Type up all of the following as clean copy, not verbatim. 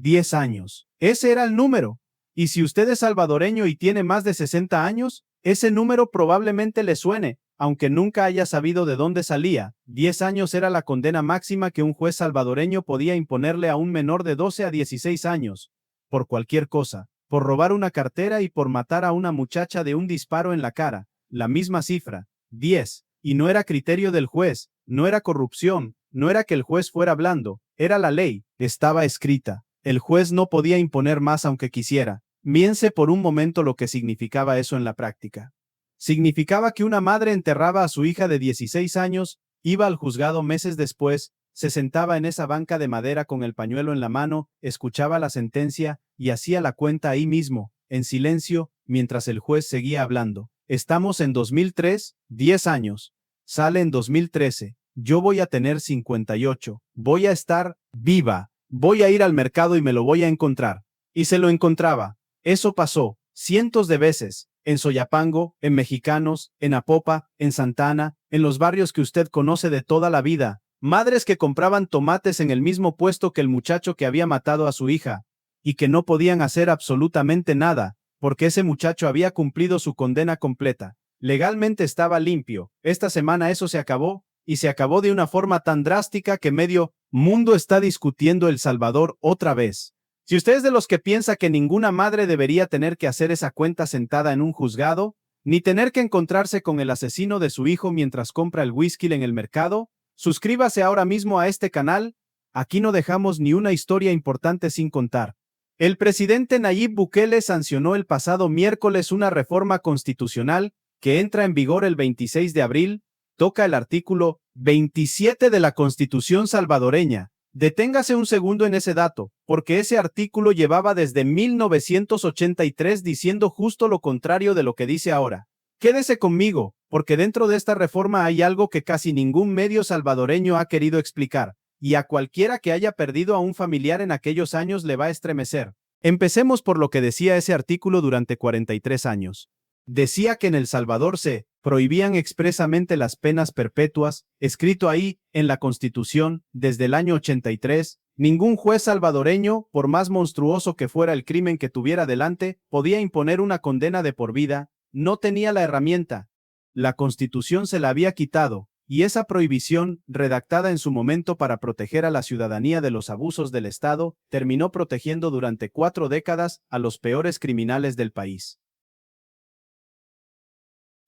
10 años. Ese era el número. Y si usted es salvadoreño y tiene más de 60 años, ese número probablemente le suene, aunque nunca haya sabido de dónde salía. 10 años era la condena máxima que un juez salvadoreño podía imponerle a un menor de 12 a 16 años, por cualquier cosa, por robar una cartera y por matar a una muchacha de un disparo en la cara. La misma cifra, 10. Y no era criterio del juez, no era corrupción, no era que el juez fuera blando, era la ley, estaba escrita. El juez no podía imponer más aunque quisiera. Piense por un momento lo que significaba eso en la práctica. Significaba que una madre enterraba a su hija de 16 años, iba al juzgado meses después, se sentaba en esa banca de madera con el pañuelo en la mano, escuchaba la sentencia y hacía la cuenta ahí mismo, en silencio, mientras el juez seguía hablando. Estamos en 2003, 10 años. Sale en 2013. Yo voy a tener 58. Voy a estar viva. Voy a ir al mercado y me lo voy a encontrar. Y se lo encontraba. Eso pasó cientos de veces. En Soyapango, en Mexicanos, en Apopa, en Santana, en los barrios que usted conoce de toda la vida. Madres que compraban tomates en el mismo puesto que el muchacho que había matado a su hija. Y que no podían hacer absolutamente nada, porque ese muchacho había cumplido su condena completa. Legalmente estaba limpio. Esta semana eso se acabó, y se acabó de una forma tan drástica que medio mundo está discutiendo El Salvador otra vez. Si usted es de los que piensa que ninguna madre debería tener que hacer esa cuenta sentada en un juzgado, ni tener que encontrarse con el asesino de su hijo mientras compra el whisky en el mercado, suscríbase ahora mismo a este canal. Aquí no dejamos ni una historia importante sin contar. El presidente Nayib Bukele sancionó el pasado miércoles una reforma constitucional que entra en vigor el 26 de abril, toca el artículo 27 de la Constitución salvadoreña. Deténgase un segundo en ese dato, porque ese artículo llevaba desde 1983 diciendo justo lo contrario de lo que dice ahora. Quédese conmigo, porque dentro de esta reforma hay algo que casi ningún medio salvadoreño ha querido explicar, y a cualquiera que haya perdido a un familiar en aquellos años le va a estremecer. Empecemos por lo que decía ese artículo durante 43 años. Decía que en El Salvador se prohibían expresamente las penas perpetuas, escrito ahí, en la Constitución, desde el año 83, ningún juez salvadoreño, por más monstruoso que fuera el crimen que tuviera delante, podía imponer una condena de por vida, no tenía la herramienta. La Constitución se la había quitado, y esa prohibición, redactada en su momento para proteger a la ciudadanía de los abusos del Estado, terminó protegiendo durante 4 décadas a los peores criminales del país.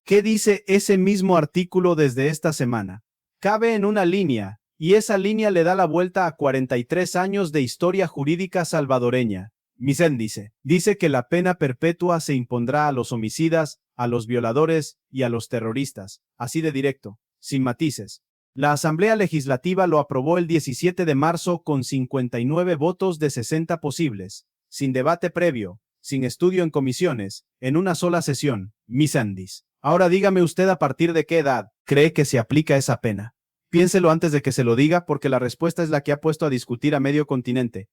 ¿Qué dice ese mismo artículo desde esta semana? Cabe en una línea, y esa línea le da la vuelta a 43 años de historia jurídica salvadoreña. Misen dice que la pena perpetua se impondrá a los homicidas, a los violadores y a los terroristas, así de directo, sin matices. La Asamblea Legislativa lo aprobó el 17 de marzo con 59 votos de 60 posibles, sin debate previo, sin estudio en comisiones, en una sola sesión. Misen Ahora dígame usted a partir de qué edad cree que se aplica esa pena. Piénselo antes de que se lo diga porque la respuesta es la que ha puesto a discutir a medio continente.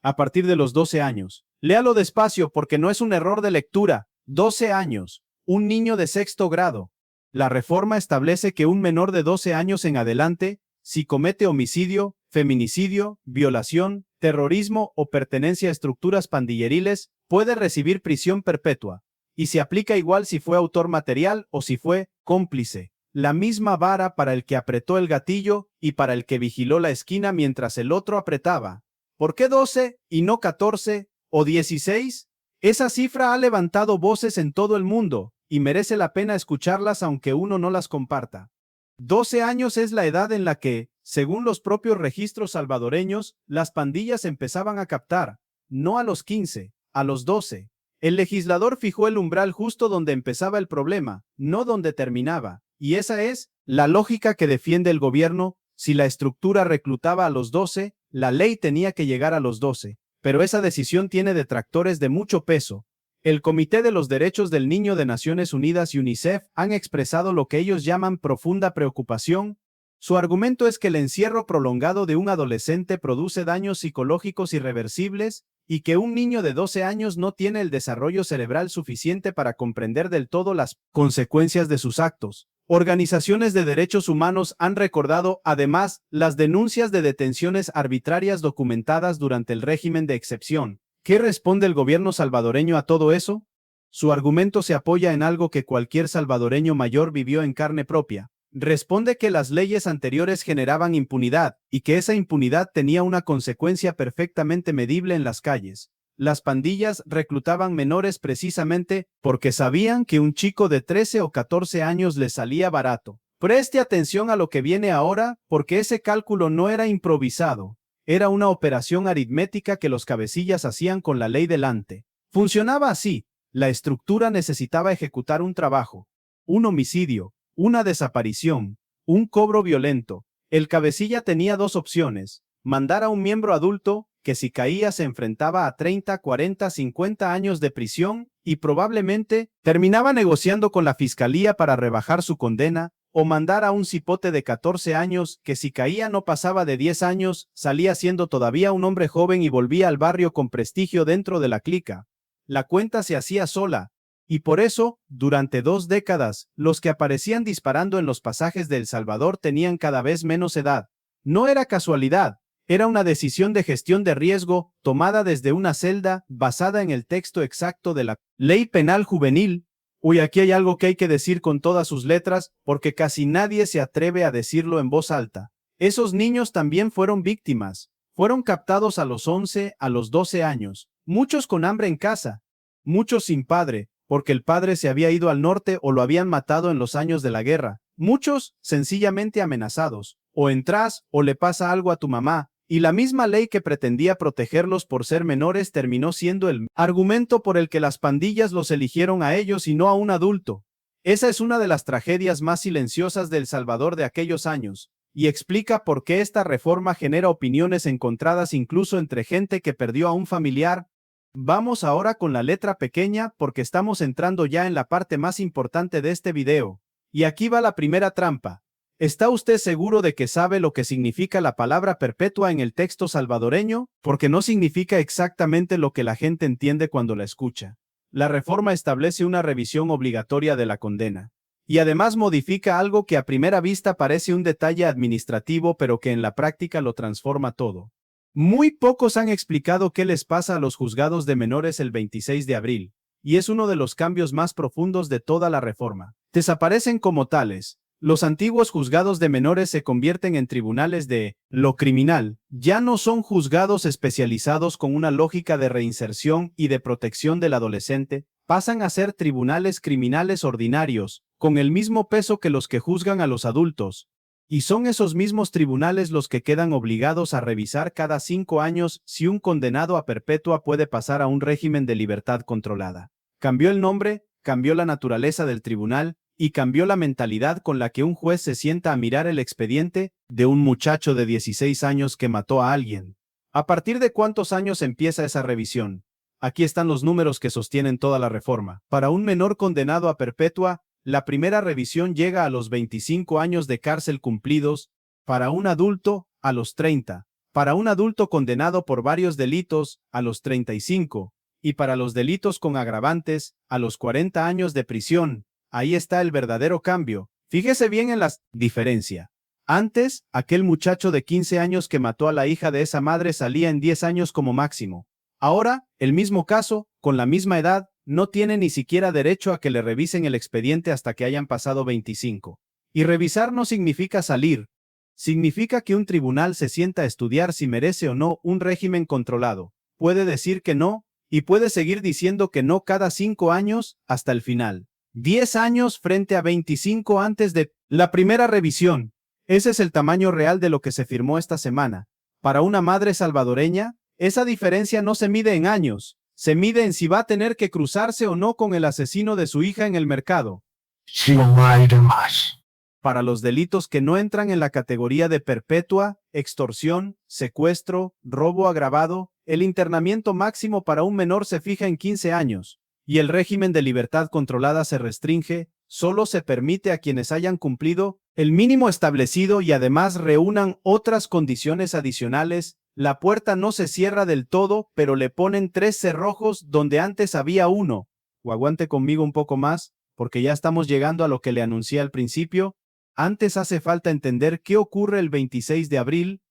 A partir de los 12 años. Léalo despacio porque no es un error de lectura. 12 años. Un niño de 6º grado. La reforma establece que un menor de 12 años en adelante, si comete homicidio, feminicidio, violación, terrorismo o pertenencia a estructuras pandilleriles, puede recibir prisión perpetua. Y se aplica igual si fue autor material o si fue cómplice. La misma vara para el que apretó el gatillo y para el que vigiló la esquina mientras el otro apretaba. ¿Por qué 12 y no 14 o 16? Esa cifra ha levantado voces en todo el mundo y merece la pena escucharlas aunque uno no las comparta. 12 años es la edad en la que, según los propios registros salvadoreños, las pandillas empezaban a captar, no a los 15, a los 12. El legislador fijó el umbral justo donde empezaba el problema, no donde terminaba, y esa es la lógica que defiende el gobierno. Si la estructura reclutaba a los 12, la ley tenía que llegar a los 12, pero esa decisión tiene detractores de mucho peso. El Comité de los Derechos del Niño de Naciones Unidas y UNICEF han expresado lo que ellos llaman profunda preocupación. Su argumento es que el encierro prolongado de un adolescente produce daños psicológicos irreversibles y que un niño de 12 años no tiene el desarrollo cerebral suficiente para comprender del todo las consecuencias de sus actos. Organizaciones de derechos humanos han recordado, además, las denuncias de detenciones arbitrarias documentadas durante el régimen de excepción. ¿Qué responde el gobierno salvadoreño a todo eso? Su argumento se apoya en algo que cualquier salvadoreño mayor vivió en carne propia. Responde que las leyes anteriores generaban impunidad y que esa impunidad tenía una consecuencia perfectamente medible en las calles. Las pandillas reclutaban menores precisamente porque sabían que un chico de 13 o 14 años les salía barato. Preste atención a lo que viene ahora, porque ese cálculo no era improvisado. Era una operación aritmética que los cabecillas hacían con la ley delante. Funcionaba así. La estructura necesitaba ejecutar un trabajo, un homicidio, una desaparición, un cobro violento. El cabecilla tenía dos opciones: mandar a un miembro adulto, que si caía se enfrentaba a 30, 40, 50 años de prisión y probablemente terminaba negociando con la fiscalía para rebajar su condena, o mandar a un cipote de 14 años que si caía no pasaba de 10 años, salía siendo todavía un hombre joven y volvía al barrio con prestigio dentro de la clica. La cuenta se hacía sola, y por eso, durante 2 décadas, los que aparecían disparando en los pasajes de El Salvador tenían cada vez menos edad. No era casualidad. Era una decisión de gestión de riesgo tomada desde una celda basada en el texto exacto de la Ley Penal Juvenil. Uy, aquí hay algo que hay que decir con todas sus letras, porque casi nadie se atreve a decirlo en voz alta. Esos niños también fueron víctimas. Fueron captados a los 11, a los 12 años. Muchos con hambre en casa. Muchos sin padre, porque el padre se había ido al norte o lo habían matado en los años de la guerra. Muchos sencillamente amenazados. O entras o le pasa algo a tu mamá. Y la misma ley que pretendía protegerlos por ser menores terminó siendo el argumento por el que las pandillas los eligieron a ellos y no a un adulto. Esa es una de las tragedias más silenciosas de El Salvador de aquellos años, y explica por qué esta reforma genera opiniones encontradas incluso entre gente que perdió a un familiar. Vamos ahora con la letra pequeña porque estamos entrando ya en la parte más importante de este video. Y aquí va la primera trampa. ¿Está usted seguro de que sabe lo que significa la palabra perpetua en el texto salvadoreño? Porque no significa exactamente lo que la gente entiende cuando la escucha. La reforma establece una revisión obligatoria de la condena. Y además modifica algo que a primera vista parece un detalle administrativo, pero que en la práctica lo transforma todo. Muy pocos han explicado qué les pasa a los juzgados de menores el 26 de abril, y es uno de los cambios más profundos de toda la reforma. Desaparecen como tales. Los antiguos juzgados de menores se convierten en tribunales de lo criminal. Ya no son juzgados especializados con una lógica de reinserción y de protección del adolescente, pasan a ser tribunales criminales ordinarios, con el mismo peso que los que juzgan a los adultos. Y son esos mismos tribunales los que quedan obligados a revisar cada 5 años si un condenado a perpetua puede pasar a un régimen de libertad controlada. Cambió el nombre, cambió la naturaleza del tribunal, y cambió la mentalidad con la que un juez se sienta a mirar el expediente de un muchacho de 16 años que mató a alguien. ¿A partir de cuántos años empieza esa revisión? Aquí están los números que sostienen toda la reforma. Para un menor condenado a perpetua, la primera revisión llega a los 25 años de cárcel cumplidos, para un adulto, a los 30, para un adulto condenado por varios delitos, a los 35, y para los delitos con agravantes, a los 40 años de prisión. Ahí está el verdadero cambio. Fíjese bien en la diferencia. Antes, aquel muchacho de 15 años que mató a la hija de esa madre salía en 10 años como máximo. Ahora, el mismo caso, con la misma edad, no tiene ni siquiera derecho a que le revisen el expediente hasta que hayan pasado 25. Y revisar no significa salir. Significa que un tribunal se sienta a estudiar si merece o no un régimen controlado. Puede decir que no, y puede seguir diciendo que no cada 5 años hasta el final. 10 años frente a 25 antes de la primera revisión. Ese es el tamaño real de lo que se firmó esta semana. Para una madre salvadoreña, esa diferencia no se mide en años, se mide en si va a tener que cruzarse o no con el asesino de su hija en el mercado. Si no hay demás. Para los delitos que no entran en la categoría de perpetua, extorsión, secuestro, robo agravado, el internamiento máximo para un menor se fija en 15 años. Y el régimen de libertad controlada se restringe, solo se permite a quienes hayan cumplido el mínimo establecido y además reúnan otras condiciones adicionales. La puerta no se cierra del todo, pero le ponen 3 cerrojos donde antes había uno. O aguante conmigo un poco más, porque ya estamos llegando a lo que le anuncié al principio. Antes hace falta entender qué ocurre el 26 de abril.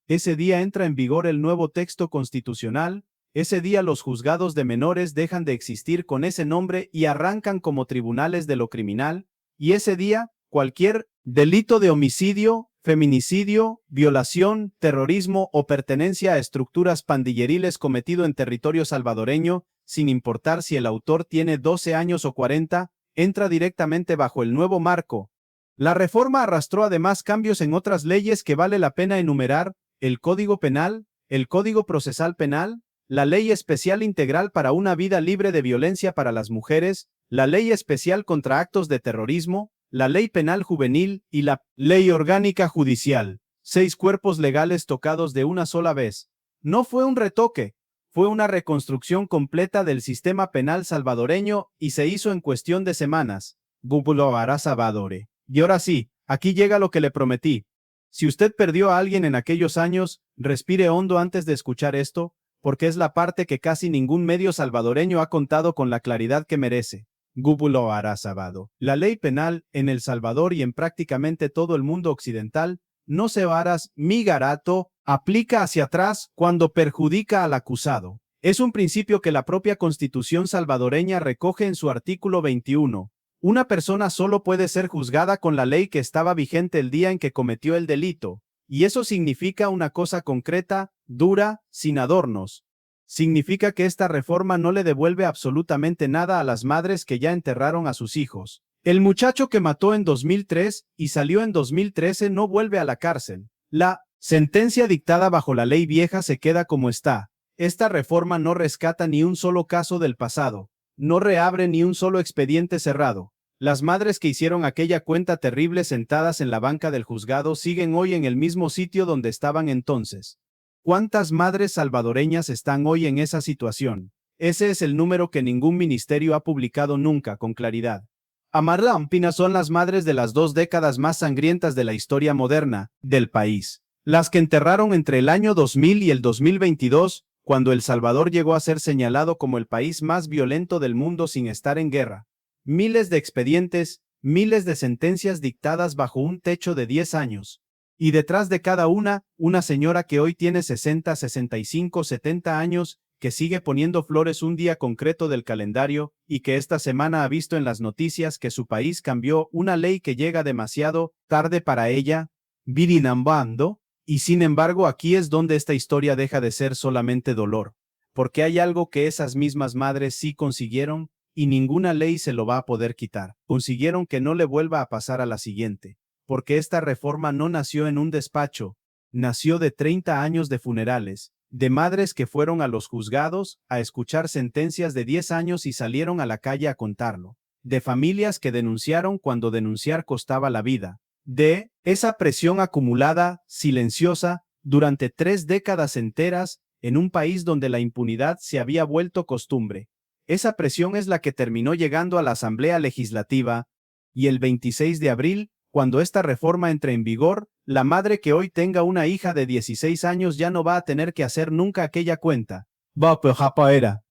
Ese día entra en vigor el nuevo texto constitucional. Ese día los juzgados de menores dejan de existir con ese nombre y arrancan como tribunales de lo criminal. Y ese día, cualquier delito de homicidio, feminicidio, violación, terrorismo o pertenencia a estructuras pandilleriles cometido en territorio salvadoreño, sin importar si el autor tiene 12 años o 40, entra directamente bajo el nuevo marco. La reforma arrastró además cambios en otras leyes que vale la pena enumerar: el Código Penal, el Código Procesal Penal, la Ley Especial Integral para una Vida Libre de Violencia para las Mujeres, la Ley Especial contra Actos de Terrorismo, la Ley Penal Juvenil y la Ley Orgánica Judicial. 6 cuerpos legales tocados de una sola vez. No fue un retoque, fue una reconstrucción completa del sistema penal salvadoreño y se hizo en cuestión de semanas. Gubulo hará Salvadore. Y ahora sí, aquí llega lo que le prometí. Si usted perdió a alguien en aquellos años, respire hondo antes de escuchar esto, porque es la parte que casi ningún medio salvadoreño ha contado con la claridad que merece. Gubulo hará Sabado. La ley penal en El Salvador y en prácticamente todo el mundo occidental, no se varas mi garato, aplica hacia atrás cuando perjudica al acusado. Es un principio que la propia Constitución salvadoreña recoge en su artículo 21. Una persona solo puede ser juzgada con la ley que estaba vigente el día en que cometió el delito, y eso significa una cosa concreta, dura, sin adornos. Significa que esta reforma no le devuelve absolutamente nada a las madres que ya enterraron a sus hijos. El muchacho que mató en 2003 y salió en 2013 no vuelve a la cárcel. La sentencia dictada bajo la ley vieja se queda como está. Esta reforma no rescata ni un solo caso del pasado. No reabre ni un solo expediente cerrado. Las madres que hicieron aquella cuenta terrible sentadas en la banca del juzgado siguen hoy en el mismo sitio donde estaban entonces. ¿Cuántas madres salvadoreñas están hoy en esa situación? Ese es el número que ningún ministerio ha publicado nunca con claridad. Amarla Ampina son las madres de las 2 décadas más sangrientas de la historia moderna del país. Las que enterraron entre el año 2000 y el 2022, cuando El Salvador llegó a ser señalado como el país más violento del mundo sin estar en guerra. Miles de expedientes, miles de sentencias dictadas bajo un techo de 10 años. Y detrás de cada una señora que hoy tiene 60, 65, 70 años, que sigue poniendo flores un día concreto del calendario y que esta semana ha visto en las noticias que su país cambió una ley que llega demasiado tarde para ella, Virinambando. Y sin embargo aquí es donde esta historia deja de ser solamente dolor, porque hay algo que esas mismas madres sí consiguieron, y ninguna ley se lo va a poder quitar. Consiguieron que no le vuelva a pasar a la siguiente, porque esta reforma no nació en un despacho, nació de 30 años de funerales, de madres que fueron a los juzgados a escuchar sentencias de 10 años y salieron a la calle a contarlo, de familias que denunciaron cuando denunciar costaba la vida, de esa presión acumulada, silenciosa, durante 3 décadas enteras, en un país donde la impunidad se había vuelto costumbre. Esa presión es la que terminó llegando a la Asamblea Legislativa, y el 26 de abril, cuando esta reforma entre en vigor, la madre que hoy tenga una hija de 16 años ya no va a tener que hacer nunca aquella cuenta.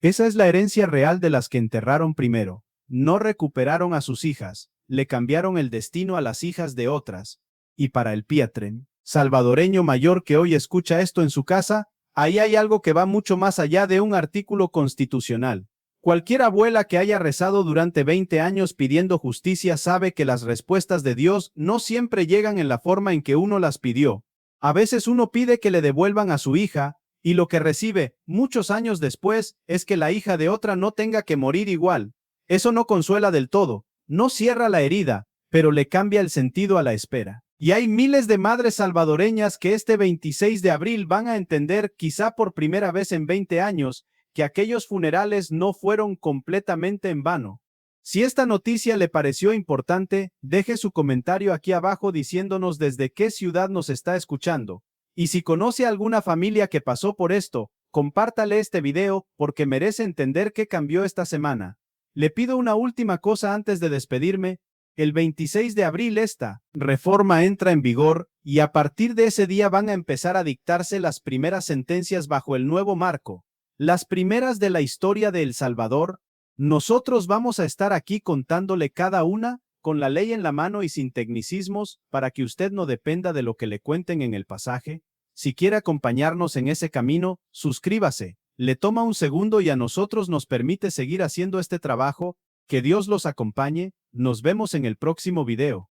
Esa es la herencia real de las que enterraron primero. No recuperaron a sus hijas, le cambiaron el destino a las hijas de otras. Y para el Pietren, salvadoreño mayor que hoy escucha esto en su casa, ahí hay algo que va mucho más allá de un artículo constitucional. Cualquier abuela que haya rezado durante 20 años pidiendo justicia sabe que las respuestas de Dios no siempre llegan en la forma en que uno las pidió. A veces uno pide que le devuelvan a su hija, y lo que recibe, muchos años después, es que la hija de otra no tenga que morir igual. Eso no consuela del todo, no cierra la herida, pero le cambia el sentido a la espera. Y hay miles de madres salvadoreñas que este 26 de abril van a entender, quizá por primera vez en 20 años, que aquellos funerales no fueron completamente en vano. Si esta noticia le pareció importante, deje su comentario aquí abajo diciéndonos desde qué ciudad nos está escuchando. Y si conoce a alguna familia que pasó por esto, compártale este video porque merece entender qué cambió esta semana. Le pido una última cosa antes de despedirme. El 26 de abril esta reforma entra en vigor y a partir de ese día van a empezar a dictarse las primeras sentencias bajo el nuevo marco. Las primeras de la historia de El Salvador, Nosotros vamos a estar aquí contándole cada una, con la ley en la mano y sin tecnicismos, para que usted no dependa de lo que le cuenten en el pasaje. Si quiere acompañarnos en ese camino, suscríbase. Le toma un segundo y a nosotros nos permite seguir haciendo este trabajo. Que Dios los acompañe. Nos vemos en el próximo video.